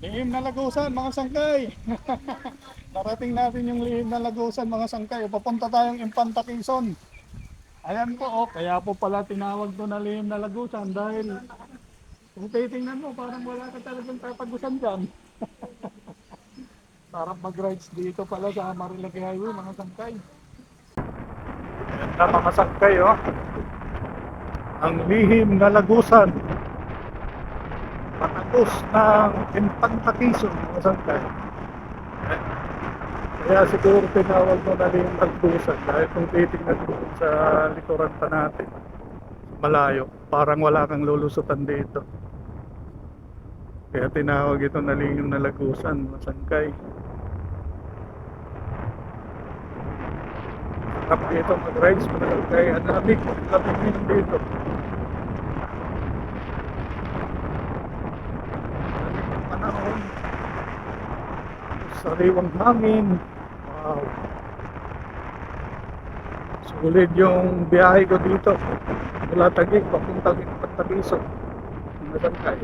Lihim na Lagusan, mga sangkay. Narating natin yung lihim na Lagusan, mga sangkay. Papunta tayong Infanta Quezon. Ayan po, oh, kaya po pala tinawag to na lihim na Lagusan dahil kung titingnan mo, parang wala ka talagang tatagusan dyan. Sarap mag-rides dito pala sa Marilaki Highway, mga sangkay. Ayan na mga sangkay, oh. Ang lihim na Lagusan. Patagos ng Infanta Quezon, mga sangkay. Kaya siguro tinawag mo na rin yung Lagusan dahil kung titignan mo sa likuran pa natin, malayo, parang wala kang lulusutan dito. Kaya tinawag ito na rin yung Lagusan, mga sangkay. Sarap dito mag-rides, mga sangkay. Ang lamig din dito. Panahon, sariwang hangin. Wow. Sulit yung biyahe ko dito. Mula Taguig, papuntang Infanta Quezon. Mga sangkay.